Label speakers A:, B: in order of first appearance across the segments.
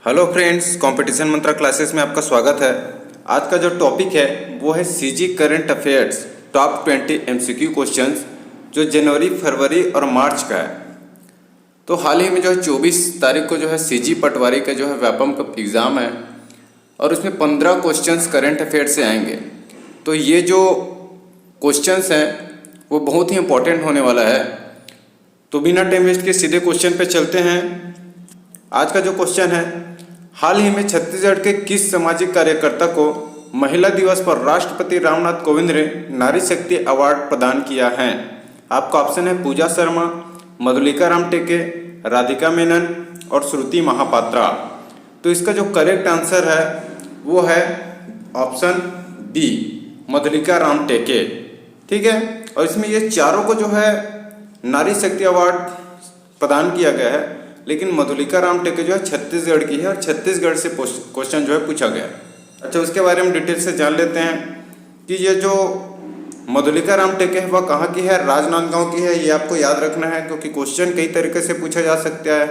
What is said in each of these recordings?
A: Hello friends, competition मंत्रा classes में आपका स्वागत है। आज का जो टॉपिक है वो है CG current affairs top 20 MCQ questions, जो जनवरी, फरवरी और मार्च का है। तो हाल ही में जो है 24 तारीख को जो है सीजी पटवारी का जो है व्यापम का एग्ज़ाम है और उसमें 15 क्वेश्चंस करंट अफेयर्स से आएंगे। तो ये जो क्वेश्चंस हैं वो बहुत ही इंपॉर्टेंट होने वाला है। तो बिना टाइम वेस्ट के सीधे क्वेश्चन पे चलते हैं। आज का जो क्वेश्चन है, हाल ही में छत्तीसगढ़ के किस सामाजिक कार्यकर्ता को महिला दिवस पर राष्ट्रपति रामनाथ कोविंद ने नारी शक्ति अवार्ड प्रदान किया है? आपका ऑप्शन है पूजा शर्मा, मधुलिका रामटेके, राधिका मेनन और श्रुति महापात्रा। तो इसका जो करेक्ट आंसर है वो है ऑप्शन डी, मधुलिका रामटेके। ठीक है, और इसमें ये चारों को जो है नारी शक्ति अवार्ड प्रदान किया गया है, लेकिन मधुलिका रामटेके जो है छत्तीसगढ़ की है और छत्तीसगढ़ से क्वेश्चन जो है पूछा गया। अच्छा, उसके बारे में डिटेल से जान लेते हैं कि ये जो मधुलिका रामटेके है वह कहाँ की है। राजनांदगांव की है, ये आपको याद रखना है, क्योंकि क्वेश्चन कई तरीके से पूछा जा सकता है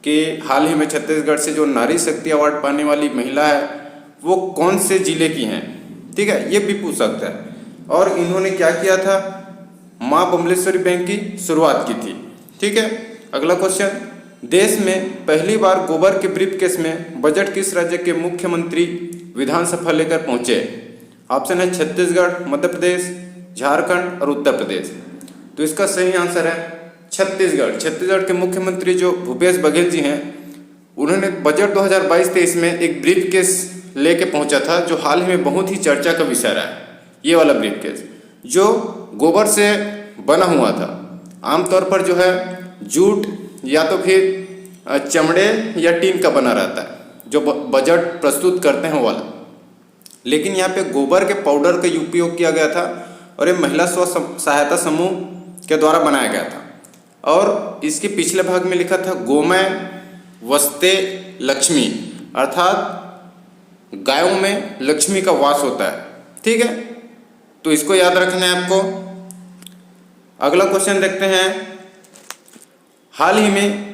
A: कि हाल ही में छत्तीसगढ़ से जो नारी शक्ति अवार्ड पाने वाली महिला है वो कौन से जिले की हैं। ठीक है, ये भी पूछ सकता है। और इन्होंने क्या किया था, माँ बमलेश्वरी बैंक की शुरुआत की थी। ठीक है, अगला क्वेश्चन, देश में पहली बार गोबर के ब्रीफकेस में बजट किस राज्य के मुख्यमंत्री विधानसभा लेकर पहुंचे? ऑप्शन है छत्तीसगढ़, मध्य प्रदेश, झारखंड और उत्तर प्रदेश। तो इसका सही आंसर है छत्तीसगढ़। छत्तीसगढ़ के मुख्यमंत्री जो भूपेश बघेल जी हैं, उन्होंने बजट 2022-23 में एक ब्रीफकेस लेके पहुंचा था, जो हाल ही में बहुत ही चर्चा का विषय रहा है। ये वाला ब्रीफकेस जो गोबर से बना हुआ था। आमतौर पर जो है जूट या तो फिर चमड़े या टीन का बना रहता है, जो बजट प्रस्तुत करते हैं वाला। लेकिन यहाँ पे गोबर के पाउडर का उपयोग किया गया था और ये महिला स्व सहायता समूह के द्वारा बनाया गया था। और इसके पिछले भाग में लिखा था गोमय वस्ते लक्ष्मी, अर्थात गायों में लक्ष्मी का वास होता है। ठीक है, तो इसको याद रखना है आपको। अगला क्वेश्चन देखते हैं, हाल ही में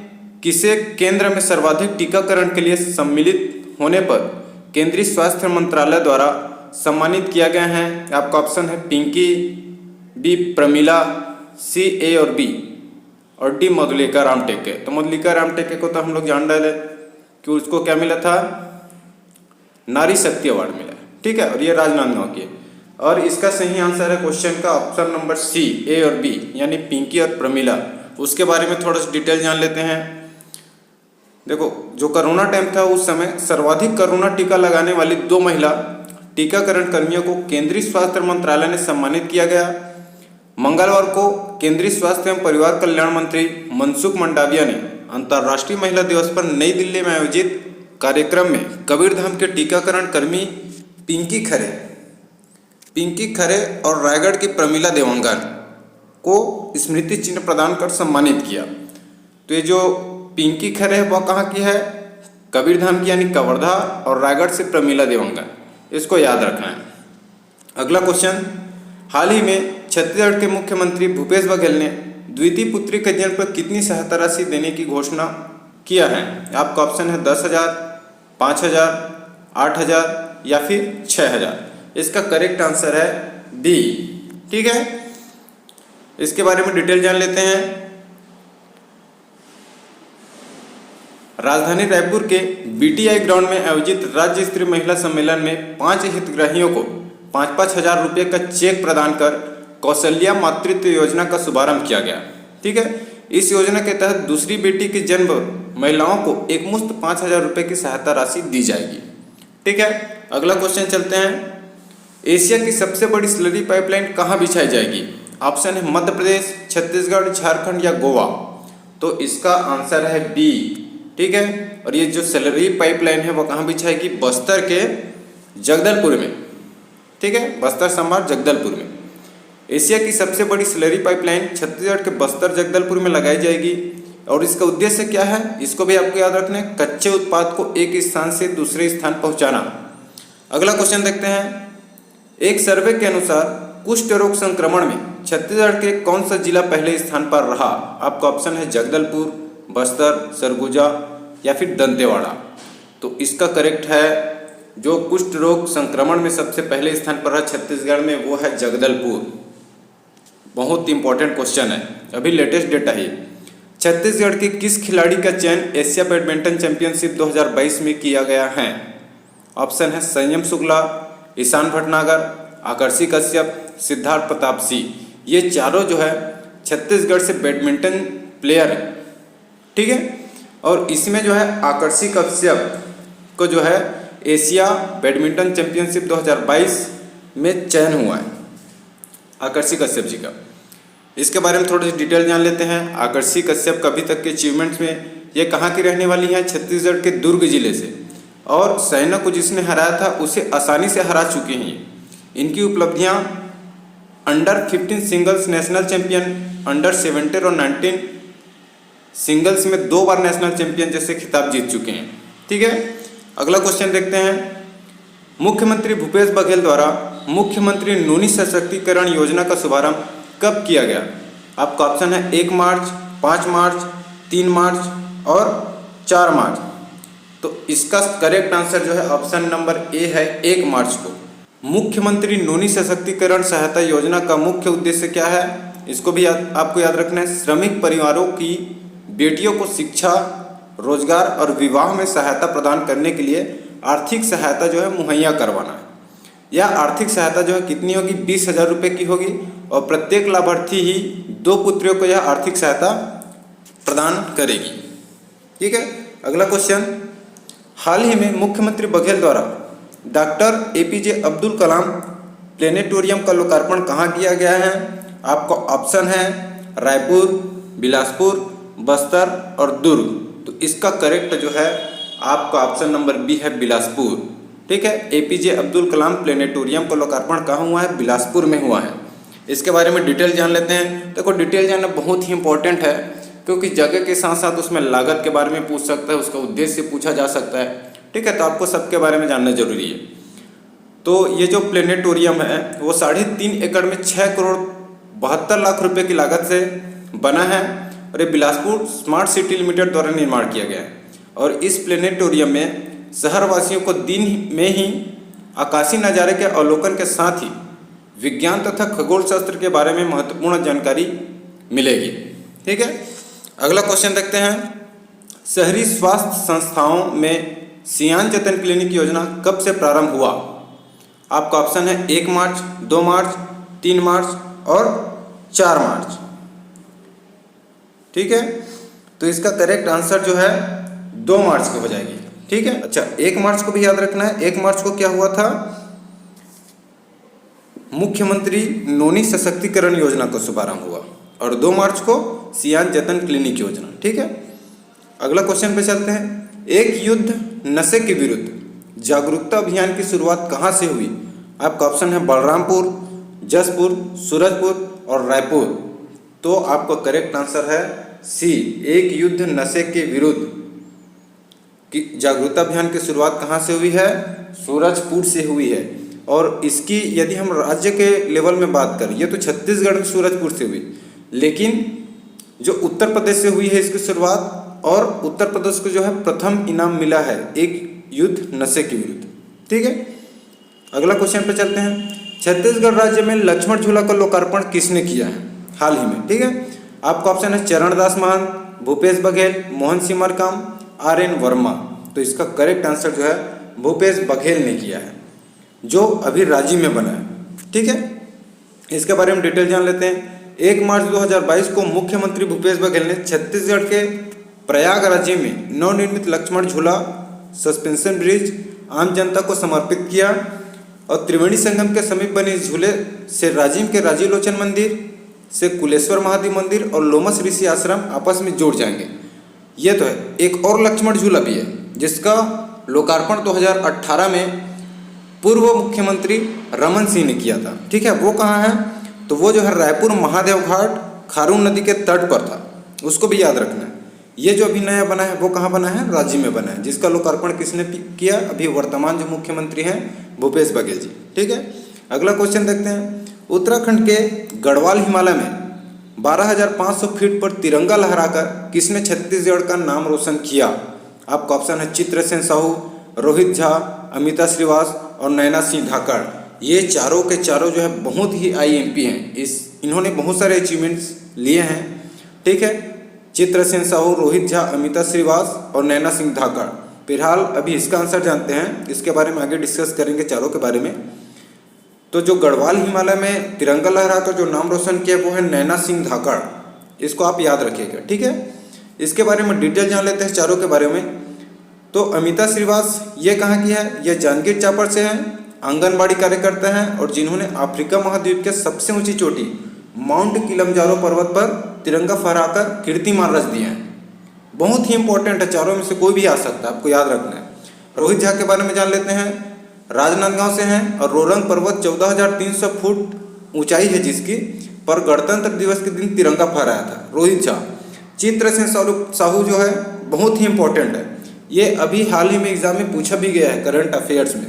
A: किसे केंद्र में सर्वाधिक टीकाकरण के लिए सम्मिलित होने पर केंद्रीय स्वास्थ्य मंत्रालय द्वारा सम्मानित किया गया है? आपका ऑप्शन है पिंकी, बी प्रमीला, सी ए और बी, और डी मधुलिका रामटेके। तो मधुलिका रामटेके को तो हम लोग जान रहे कि उसको क्या मिला था, नारी शक्ति अवार्ड मिला। ठीक है, और ये राजनांदगांव की है। और इसका सही आंसर है क्वेश्चन का ऑप्शन नंबर सी, ए और बी, यानी पिंकी और प्रमीला। उसके बारे में थोड़ा सा डिटेल जान लेते हैं। देखो, जो कोरोना टाइम था उस समय सर्वाधिक कोरोना टीका लगाने वाली 2 महिला टीकाकरण कर्मियों को केंद्रीय स्वास्थ्य मंत्रालय ने सम्मानित किया गया। मंगलवार को केंद्रीय स्वास्थ्य एवं परिवार कल्याण मंत्री मनसुख मंडाविया ने अंतर्राष्ट्रीय महिला दिवस पर नई दिल्ली में आयोजित कार्यक्रम में कबीरधाम के टीकाकरण कर्मी पिंकी खरे और रायगढ़ की प्रमीला देवांगन को स्मृति चिन्ह प्रदान कर सम्मानित किया। तो ये जो पिंकी खरे है वह कहाँ की है, कबीरधाम की, यानी कवर्धा, और रायगढ़ से प्रमीला देवांगन। इसको याद रखना है। अगला क्वेश्चन, हाल ही में छत्तीसगढ़ के मुख्यमंत्री भूपेश बघेल ने द्वितीय पुत्री के जन्म पर कितनी सहायता राशि देने की घोषणा किया है? आपका ऑप्शन है 10,000, 5,000, 8,000 या फिर 6,000। इसका करेक्ट आंसर है डी। ठीक है, इसके बारे में डिटेल जान लेते हैं। राजधानी रायपुर के बीटीआई ग्राउंड में आयोजित राज्य स्तरीय महिला सम्मेलन में 5 हितग्राहियों को 5-5 हजार रुपये का चेक प्रदान कर कौशल्या मातृत्व योजना का शुभारंभ किया गया। ठीक है, इस योजना के तहत दूसरी बेटी के जन्म पर महिलाओं को एकमुश्त 5,000 रुपये की सहायता राशि दी जाएगी। ठीक है, अगला क्वेश्चन चलते हैं, एशिया की सबसे बड़ी स्लरी पाइपलाइन कहाँ बिछाई जाएगी? ऑप्शन है मध्य प्रदेश, छत्तीसगढ़, झारखंड या गोवा। तो इसका आंसर है बी। ठीक है, और ये जो स्लरी पाइपलाइन है वो कहाँ बिछाएगी? बस्तर के जगदलपुर में। ठीक है, बस्तर संभाग जगदलपुर में एशिया की सबसे बड़ी स्लरी पाइपलाइन छत्तीसगढ़ के बस्तर जगदलपुर में लगाई जाएगी। और इसका उद्देश्य क्या है, इसको भी आपको याद रखना है, कच्चे उत्पाद को एक स्थान से दूसरे स्थान पहुँचाना। अगला क्वेश्चन देखते हैं, एक सर्वे के अनुसार कुष्ठ रोग संक्रमण में छत्तीसगढ़ के कौन सा जिला पहले स्थान पर रहा? आपका ऑप्शन है जगदलपुर, बस्तर, सरगुजा या फिर दंतेवाड़ा। तो इसका करेक्ट है जो कुष्ठ रोग संक्रमण में सबसे पहले स्थान पर है छत्तीसगढ़ में, वो है जगदलपुर। बहुत इंपॉर्टेंट क्वेश्चन है, अभी लेटेस्ट डेटा है। छत्तीसगढ़ के किस खिलाड़ी का चयन एशिया बैडमिंटन चैंपियनशिप 2022 में किया गया है? ऑप्शन है संयम शुक्ला, ईशान भटनागर, आकर्षि कश्यप, सिद्धार्थ प्रताप सिंह। ये चारों जो है छत्तीसगढ़ से बैडमिंटन प्लेयर है, ठीक है। और इसमें जो है आकर्षि कश्यप को जो है एशिया बैडमिंटन चैंपियनशिप 2022 में चयन हुआ है, आकर्षि कश्यप जी का। इसके बारे में थोड़ी सी डिटेल जान लेते हैं। आकर्षि कश्यप कभी तक के अचीवमेंट्स में ये कहाँ की रहने वाली है? छत्तीसगढ़ के दुर्ग जिले से, और साइना को जिसने हराया था उसे आसानी से हरा चुके हैं। इनकी उपलब्धियाँ under 15 singles national champion, under 17 और 19 सिंगल्स में 2 बार नेशनल चैंपियन जैसे खिताब जीत चुके हैं, ठीक है। अगला क्वेश्चन देखते हैं। मुख्यमंत्री भूपेश बघेल द्वारा मुख्यमंत्री नूनी सशक्तिकरण योजना का शुभारंभ कब किया गया? आपका ऑप्शन है 1 मार्च, 5 मार्च, 3 मार्च और 4 मार्च। तो इसका करेक्ट आंसर जो है ऑप्शन नंबर ए है 1 मार्च को। मुख्यमंत्री नूनी सशक्तिकरण सहायता योजना का मुख्य उद्देश्य क्या है? इसको भी आपको याद रखना है। श्रमिक परिवारों की बेटियों को शिक्षा, रोजगार और विवाह में सहायता प्रदान करने के लिए आर्थिक सहायता जो है मुहैया करवाना है। यह आर्थिक सहायता जो है कितनी होगी? 20,000 रुपये की होगी, और प्रत्येक लाभार्थी ही 2 पुत्रियों को यह आर्थिक सहायता प्रदान करेगी, ठीक है। अगला क्वेश्चन। हाल ही में मुख्यमंत्री बघेल द्वारा doctor APJ Abdul Kalam planetarium का लोकार्पण कहाँ किया गया है? आपका ऑप्शन है रायपुर, बिलासपुर, बस्तर और दुर्ग। तो इसका करेक्ट जो है आपका ऑप्शन नंबर बी है बिलासपुर, ठीक है। एपीजे अब्दुल कलाम प्लेनेटोरियम का लोकार्पण कहाँ हुआ है? बिलासपुर में हुआ है। इसके बारे में डिटेल जान लेते हैं। देखो डिटेल जानना बहुत ही इंपॉर्टेंट है, क्योंकि जगह के साथ साथ उसमें लागत के बारे में पूछ सकता है, उसका उद्देश्य पूछा जा सकता है, ठीक है। तो आपको सबके बारे में जानना जरूरी है। तो ये जो प्लेनेटोरियम है वो 3.5 एकड़ में 6,72,00,000 रुपये की लागत से बना है, और ये बिलासपुर स्मार्ट सिटी लिमिटेड द्वारा निर्माण किया गया है। और इस प्लेनेटोरियम में शहरवासियों को दिन में ही आकाशीय नज़ारे के अवलोकन के साथ ही विज्ञान तथा खगोल शास्त्र के बारे में महत्वपूर्ण जानकारी मिलेगी, ठीक है। अगला क्वेश्चन देखते हैं। शहरी स्वास्थ्य संस्थाओं में सियान जतन क्लिनिक योजना कब से प्रारंभ हुआ? आपका ऑप्शन है 1 मार्च, 2 मार्च, 3 मार्च और 4 मार्च, ठीक है। तो इसका करेक्ट आंसर जो है 2 मार्च को हो जाएगी, ठीक है। अच्छा, 1 मार्च को भी याद रखना है। 1 मार्च को क्या हुआ था? मुख्यमंत्री नोनी सशक्तिकरण योजना का शुभारंभ हुआ, और 2 मार्च को सियान जतन क्लिनिक योजना, ठीक है। अगला क्वेश्चन पे चलते हैं। एक युद्ध नशे के विरुद्ध जागरूकता अभियान की शुरुआत कहाँ से हुई? आपका ऑप्शन है बलरामपुर, जसपुर, सूरजपुर और रायपुर। तो आपका करेक्ट आंसर है सी, एक युद्ध नशे के विरुद्ध की जागरूकता अभियान की शुरुआत कहाँ से हुई है? सूरजपुर से हुई है। और इसकी यदि हम राज्य के लेवल में बात करें, ये तो छत्तीसगढ़ में सूरजपुर से हुई, लेकिन जो उत्तर प्रदेश से हुई है इसकी शुरुआत, और उत्तर प्रदेश को जो है प्रथम इनाम मिला है एक युद्ध नशे के विरुद्ध, ठीक है। अगला क्वेश्चन पे चलते हैं। छत्तीसगढ़ राज्य में लक्ष्मण झूला का लोकार्पण किसने किया है हाल ही में? ठीक है, आपका ऑप्शन है चरणदास महंत, भूपेश बघेल, मोहन सिंह मरकाम, RN वर्मा। तो इसका करेक्ट आंसर जो है भूपेश बघेल ने किया है, जो अभी रांची में बना है, ठीक है। इसके बारे में डिटेल जान लेते हैं। 1 मार्च 2022 को मुख्यमंत्री भूपेश बघेल ने छत्तीसगढ़ के प्रयागराज में नवनिर्मित लक्ष्मण झूला सस्पेंशन ब्रिज आम जनता को समर्पित किया, और त्रिवेणी संगम के समीप बने इस झूले से राजिम के राजीव लोचन मंदिर से कुलेश्वर महादेव मंदिर और लोमस ऋषि आश्रम आपस में जुड़ जाएंगे। ये तो है। एक और लक्ष्मण झूला भी है जिसका लोकार्पण 2018 में पूर्व मुख्यमंत्री रमन सिंह ने किया था, ठीक है। वो कहाँ है? तो वो जो है रायपुर महादेव घाट खारून नदी के तट पर था, उसको भी याद रखना है। ये जो अभी नया बना है वो कहाँ बना है? रांची में बना है, जिसका लोकार्पण किसने किया? अभी वर्तमान जो मुख्यमंत्री हैं भूपेश बघेल जी, ठीक है। अगला क्वेश्चन देखते हैं। उत्तराखंड के गढ़वाल हिमालय में 12,500 फीट पर तिरंगा लहराकर किसने छत्तीसगढ़ का नाम रोशन किया? आपका ऑप्शन है चित्रसेन साहू, रोहित झा, अमिता श्रीवास और नैना सिंह धाकड़, ये चारों के चारों जो है बहुत ही आईएमपी हैं। इन्होंने बहुत सारे अचीवमेंट्स लिए हैं। ठीक है, चित्रसेन साहू, रोहित झा, अमिता श्रीवास और नैना सिंह धाकड़। फिलहाल अभी इसका आंसर जानते हैं, इसके बारे में आगे डिस्कस करेंगे चारों के बारे में। तो जो गढ़वाल हिमालय में तिरंगा लहराकर जो नाम रोशन किया वो है नैना सिंह धाकड़, इसको आप याद रखिएगा। ठीक है, इसके बारे में डिटेल जान लेते हैं चारों के बारे में। तो अमिता श्रीवास ये कहाँ की है? ये जांजगीर चांपा से हैं, आंगनबाड़ी कार्यकर्ता हैं और जिन्होंने अफ्रीका महाद्वीप के सबसे ऊंची चोटी माउंट किलिमंजारो पर्वत पर तिरंगा फहराकर कीर्तिमान रच दिए हैं। बहुत ही इंपॉर्टेंट है, चारों में से कोई भी आ सकता है, आपको याद रखना है। रोहित झा के बारे में जान लेते हैं, राजनांदगांव से हैं और रोरंग पर्वत 14,300 फुट ऊंचाई है जिसकी, पर गणतंत्र दिवस के दिन तिरंगा फहराया था रोहित झा। चित्रसेन साहू जो है बहुत ही इंपॉर्टेंट है, ये अभी हाल ही में एग्जाम में पूछा भी गया है करंट अफेयर्स में।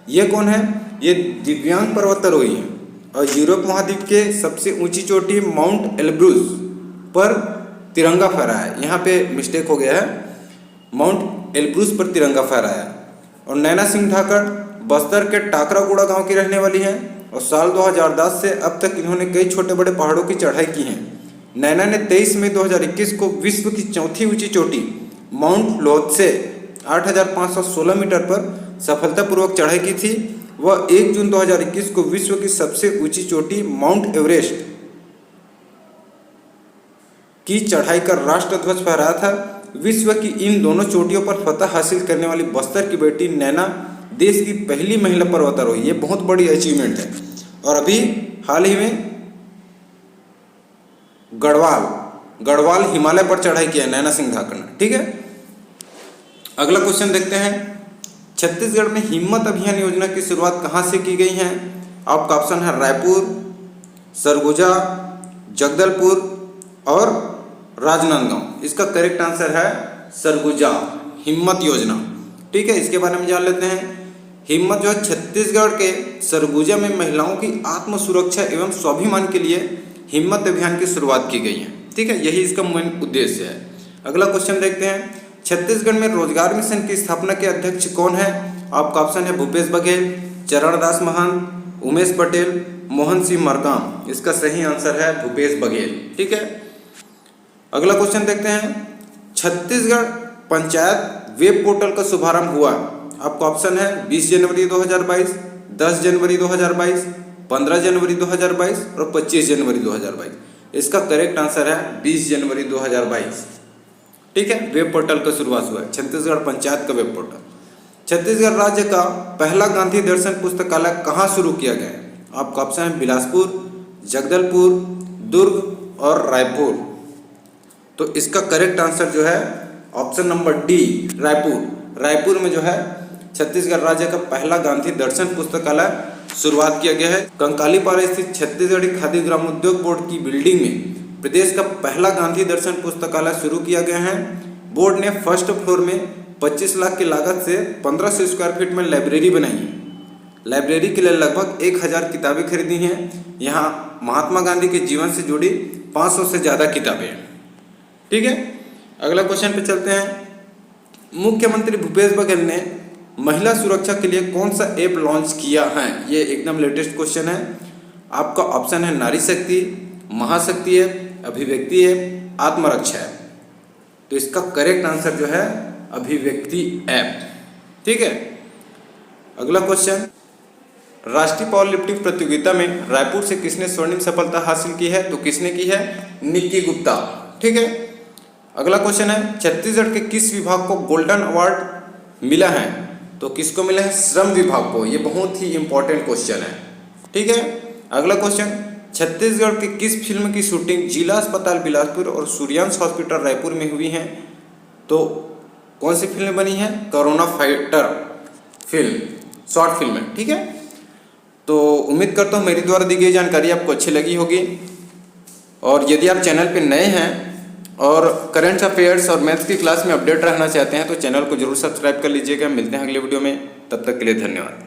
A: ये कौन है? ये दिव्यांग पर्वतारोही हैं और यूरोप महाद्वीप के सबसे ऊंची चोटी माउंट एल्ब्रूस पर तिरंगा फहराया है। यहाँ पे मिस्टेक हो गया है, माउंट एल्ब्रूस पर तिरंगा फहराया। और नैना सिंह धाकड़ बस्तर के टाकरागुड़ा गांव की रहने वाली हैं और साल 2010 से अब तक इन्होंने कई छोटे बड़े पहाड़ों की चढ़ाई की है। नैना ने 23 मई 2021 को विश्व की चौथी ऊंची चोटी माउंट लोत्से 8,516 मीटर पर सफलतापूर्वक चढ़ाई की थी। वह 1 जून 2021 को विश्व की सबसे ऊंची चोटी माउंट एवरेस्ट की चढ़ाई कर राष्ट्रध्वज फहराया था। विश्व की इन दोनों चोटियों पर फतह हासिल करने वाली बस्तर की बेटी नैना देश की पहली महिला पर्वतारोही, ये बहुत बड़ी अचीवमेंट है। और अभी हाल ही में गढ़वाल हिमालय पर चढ़ाई किया है नैना सिंह धाकड़ ने। ठीक है, अगला क्वेश्चन देखते हैं। छत्तीसगढ़ में हिम्मत अभियान योजना की शुरुआत कहाँ से की गई है? आपका ऑप्शन है रायपुर, सरगुजा, जगदलपुर और राजनांदगांव। इसका करेक्ट आंसर है सरगुजा, हिम्मत योजना। ठीक है, इसके बारे में जान लेते हैं। हिम्मत जो है छत्तीसगढ़ के सरगुजा में महिलाओं की आत्म सुरक्षा एवं स्वाभिमान के लिए हिम्मत अभियान की शुरुआत की गई है। ठीक है, यही इसका मेन उद्देश्य है। अगला क्वेश्चन देखते हैं। छत्तीसगढ़ में रोजगार मिशन की स्थापना के अध्यक्ष कौन है? आपका ऑप्शन है भूपेश बघेल, चरणदास महंत, उमेश पटेल, मोहन सिंह मरकाम। इसका सही आंसर है भूपेश बघेल। ठीक है, अगला क्वेश्चन देखते हैं। छत्तीसगढ़ पंचायत वेब पोर्टल का शुभारंभ हुआ। आपका ऑप्शन है 20 जनवरी 2022, 10 जनवरी 2022, 15 जनवरी 2022 और 25 जनवरी 2022। इसका करेक्ट आंसर है 20 जनवरी 2022। ठीक है, वेब पोर्टल का शुरुआत हुआ है, छत्तीसगढ़ पंचायत का वेब पोर्टल। छत्तीसगढ़ राज्य का पहला गांधी दर्शन पुस्तकालय कहाँ शुरू किया गया है? आपका ऑप्शन है बिलासपुर, जगदलपुर, दुर्ग और रायपुर। तो इसका करेक्ट आंसर जो है option number D, Raipur. Raipur में जो है छत्तीसगढ़ राज्य का पहला गांधी दर्शन पुस्तकालय शुरुआत किया गया है। कंकालीपारा स्थित छत्तीसगढ़ी खादी ग्राम उद्योग बोर्ड की बिल्डिंग में प्रदेश का पहला गांधी दर्शन पुस्तकालय शुरू किया गया है। बोर्ड ने फर्स्ट फ्लोर में 25 लाख की लागत से 1500 स्क्वायर फीट में लाइब्रेरी बनाई है। लाइब्रेरी के लिए लगभग 1000 किताबें खरीदी हैं। यहाँ महात्मा गांधी के जीवन से जुड़ी 500 से ज़्यादा किताबें हैं। ठीक है, अगला क्वेश्चन पे चलते हैं। मुख्यमंत्री भूपेश बघेल ने महिला सुरक्षा के लिए कौन सा ऐप लॉन्च किया है? ये एकदम लेटेस्ट क्वेश्चन है। आपका ऑप्शन है नारी शक्ति, महाशक्ति ऐप, अभिव्यक्ति ऐप, आत्मरक्षा ऐप। तो इसका करेक्ट आंसर जो है अभिव्यक्ति ऐप। ठीक है, अगला क्वेश्चन। राष्ट्रीय पावर लिफ्टिंग प्रतियोगिता में रायपुर से किसने स्वर्णिम सफलता हासिल की है? तो किसने की है? निक्की गुप्ता। ठीक है, अगला क्वेश्चन है। छत्तीसगढ़ के किस विभाग को गोल्डन अवार्ड मिला है? तो किसको मिला है? श्रम विभाग को। ये बहुत ही इंपॉर्टेंट क्वेश्चन है। ठीक है, अगला क्वेश्चन। छत्तीसगढ़ के किस फिल्म की शूटिंग जिला अस्पताल बिलासपुर और सूर्यांश हॉस्पिटल रायपुर में हुई है? तो कौन सी फिल्म बनी है? Corona fighter film, short film है। ठीक है, तो उम्मीद करता हूँ मेरी द्वारा दी गई जानकारी आपको अच्छी लगी होगी। और यदि आप चैनल पर नए हैं और करंट अफेयर्स और मैथ्स की क्लास में अपडेट रहना चाहते हैं तो चैनल को जरूर सब्सक्राइब कर लीजिएगा। मिलते हैं अगले वीडियो में, तब तक के लिए धन्यवाद।